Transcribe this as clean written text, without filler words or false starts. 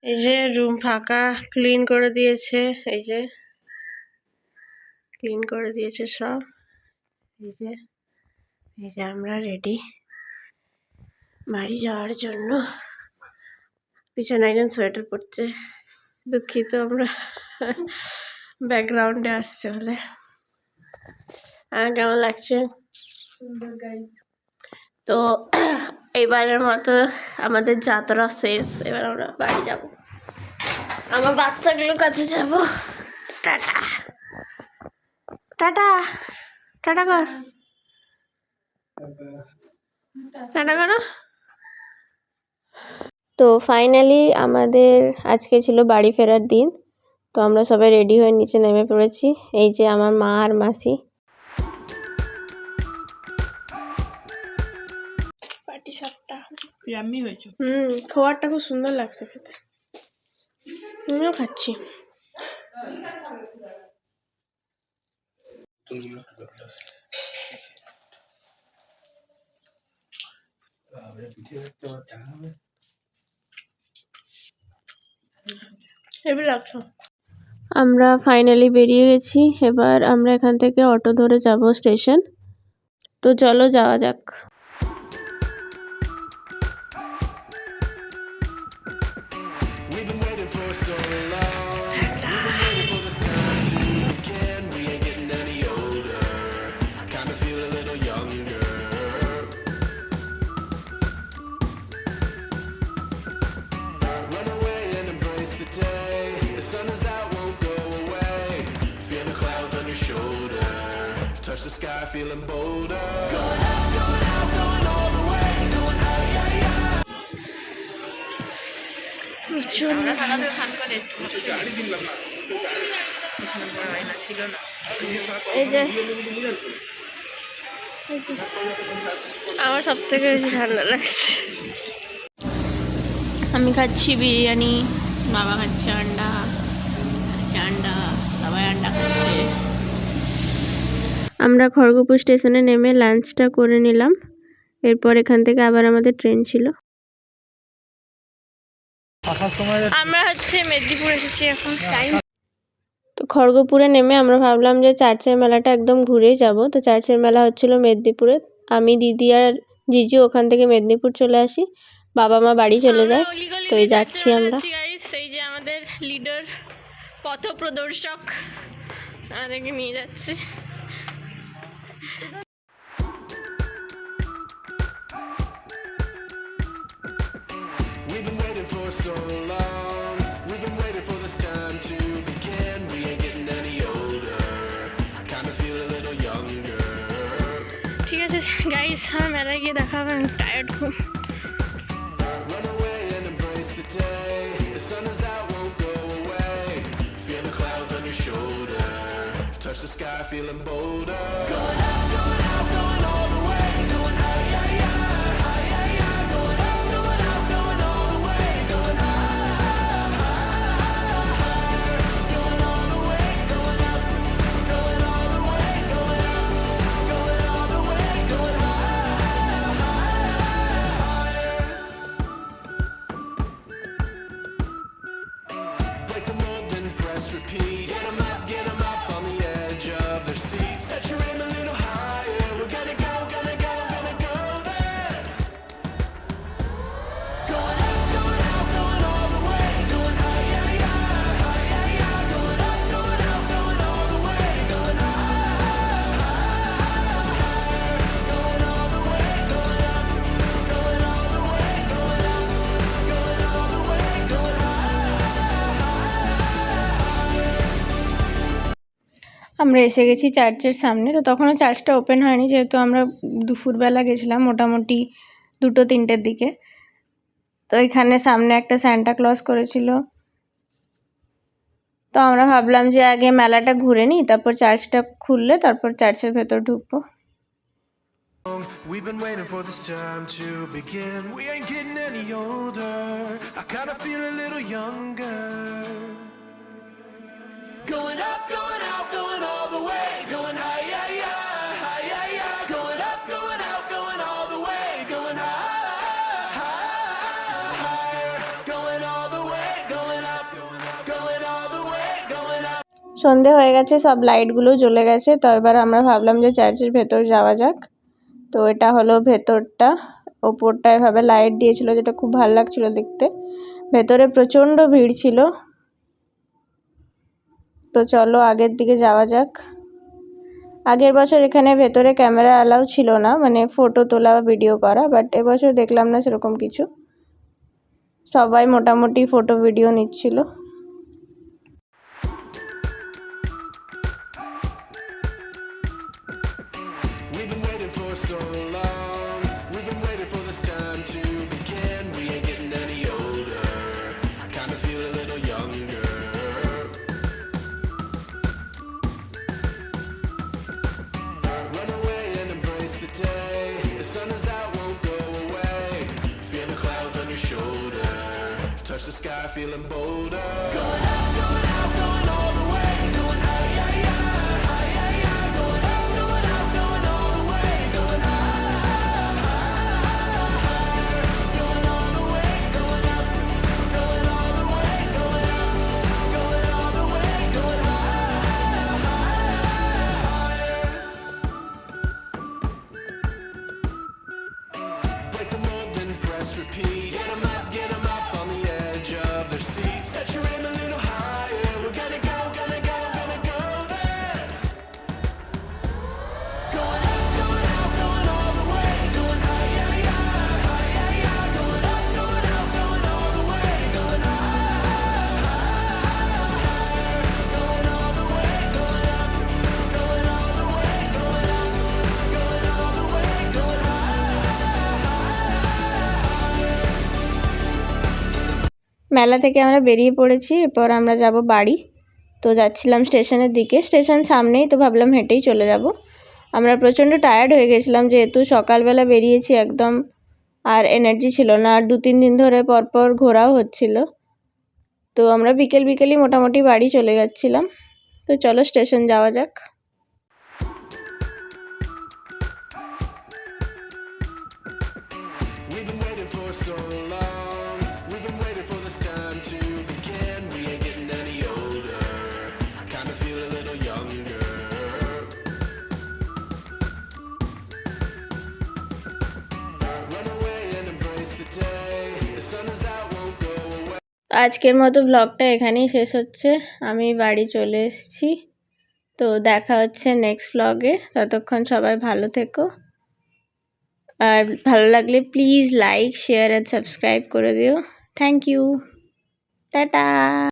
এই যে রুম ফাঁকা, ক্লিন করে দিয়েছে, এই যে ক্লিন করে দিয়েছে সব। এই যে আমরা রেডি বাড়ি যাওয়ার জন্য। পিছনে একজন সোয়েটার পরছে, দুঃখিত আমরা ব্যাকগ্রাউন্ডে আসছে বলে। কেমন লাগছে? তো এবারের মতো আমাদের যাত্রা শেষ, এবার আমরা বাড়ি যাব, আমার বাচ্চাগুলোর কাছে যাব। টাটা টাটা টাটা কর, টাটা করো। তো ফাইনালি আমাদের আজকে ছিল বাড়ি ফেরার দিন। তো আমরা সবাই রেডি হয়ে নিচে নেমে পড়েছি। এই যে আমার মা আর মাসি। পাটি সাপটা ইয়াম্মি হয়েছে। খাবারটা খুব সুন্দর লাগছে খেতে, আমিও খাচ্ছি। আমরা ফাইনালি বেরিয়ে গেছি। এবার আমরা এখান থেকে অটো ধরে যাব স্টেশন। তো চলো যাওয়া যাক। Touch the sky, feeling bolder. Going out, going all the way, going high, yeah, yeah. আমরা সারাতে খান করে ছিল না। এই যে আমার সব থেকে বেশি ঠান্ডা লাগছে। আমি খাচ্ছি বিরিয়ানি, বাবা খাচ্ছে আন্ডা, সবাই আন্ডা খাচ্ছে। আমরা খড়গপুর স্টেশনে নেমে লাঞ্চটা করে নিলাম। এরপর এখান থেকে আবার আমাদের ট্রেন ছিল। আমরা মেদিনীপুর এসেছি এখন টাইম। তো খড়গপুরে নেমে আমরা ভাবলাম যে চার্চের মেলাটা একদম ঘুরেই যাব। তো চার্চের মেলা হচ্ছিল মেদিনীপুরে। আমি, দিদি আর জিজু ওখান থেকে মেদিনীপুর চলে আসি, বাবা মা বাড়ি চলে যায়। তো এই যাচ্ছি আমরা। এই যে আমাদের লিডার, পথ প্রদর্শক আমাদেরকে নিয়ে যাচ্ছে। We've been waiting for so long. We've been waiting for this time to begin. We ain't getting any older. I kind of feel a little younger. ঠিক আছে গাইস, আমার মেলায় গিয়ে দেখা হবে। আমি টায়ার্ড খুব। Run away and embrace the day. The sun is out, won't go away. Feel the clouds on your shoulder. Touch the sky, feeling bolder. Going out, going all the way. Going high, yeah, yeah. আমরা এসে গেছি চার্চের সামনে। তো তখনও চার্চটা open হয়নি, যেহেতু আমরা দুপুরবেলা গেছিলাম, মোটামুটি 2-3টের দিকে। তো এখানে সামনে একটা সান্টা ক্লজ করেছিল। তো আমরা ভাবলাম যে আগে মেলাটা ঘুরে নিই, তারপর চার্চটা খুললে তারপর চার্চের ভেতর ঢুকবো। We've been waiting for this time to begin. We ain't getting any older. I kind of feel a little younger. Going up, going out, going all the way. Going high, yeah, yeah. High, yeah, yeah. Going up, going out, going all the way. Going high, higher. Going all the way. সন্ধে হয়ে গেছে, সব লাইটগুলো জ্বলে গেছে। তো এবার আমরা ভাবলাম যে চার্চের ভেতর যাওয়া যাক। তো এটা হলো ভেতরটা, ওপরটা এভাবে লাইট দিয়েছিল যেটা খুব ভালো লাগছিল দেখতে। ভেতরে প্রচণ্ড ভিড় ছিল। তো চলো আগের দিকে যাওয়া যাক। আগের বছর এখানে ভেতরে ক্যামেরা অ্যালাউ ছিল না, মানে ফটো তোলা বা ভিডিও করা, বাট এবছর দেখলাম না সেরকম কিছু। সবাই মোটামুটি ফটো ভিডিও নিচ্ছিল। We've been waiting for so long. We've been waiting for this time to begin. We ain't getting any older. I kinda feel a little younger. Run away and embrace the day. The sun is out, won't go away. Feel the clouds on your shoulder. Touch the sky, feeling bolder. Going out, going out, going all the way. Going high, yeah, yeah, high, yeah, yeah. Going out, going out, going all the way. Going high, going all the way. Going up, going all the way. Going up, going all the way. Going break the mold, then press repeat. Get 'em up on the edge of their seats. Set your aim a little higher. We're gonna go there. Going up, going out, going all the way. Going high, yeah, yeah, high, yeah, yeah. Going up, going out, going all the way. Going going all the way. Going up, going all the way. Going up, going all the way. Going মেলা থেকে আমরা বেরিয়ে পড়েছি, এরপর আমরা যাব বাড়ি। তো যাচ্ছিলাম স্টেশনের দিকে, স্টেশন সামনেই, তো ভাবলাম হেঁটেই চলে যাব। আমরা প্রচণ্ড টায়ার্ড হয়ে গেছিলাম যেহেতু সকালবেলা বেরিয়েছি একদম, আর এনার্জি ছিল না। আর 2-3 দিন ধরে পরপর ঘোরাও হচ্ছিল। তো আমরা বিকেলই মোটামুটি বাড়ি চলে যাচ্ছিলাম। তো চলো স্টেশন যাওয়া যাক। We've been waiting for so long. We've been waiting for this time to begin. We ain't getting any older. I kinda feel a little younger. Run away and embrace the day. The sun is out, won't go away. আজকের মতো ব্লগটা এখানেই শেষ হচ্ছে। আমি বাড়ি চলে এসেছি। তো দেখা হচ্ছে নেক্সট ব্লগে। ততক্ষণ সবাই ভালো থেকো। আর ভালো লাগলে please like, share and subscribe করে দিও। Thank you, tata.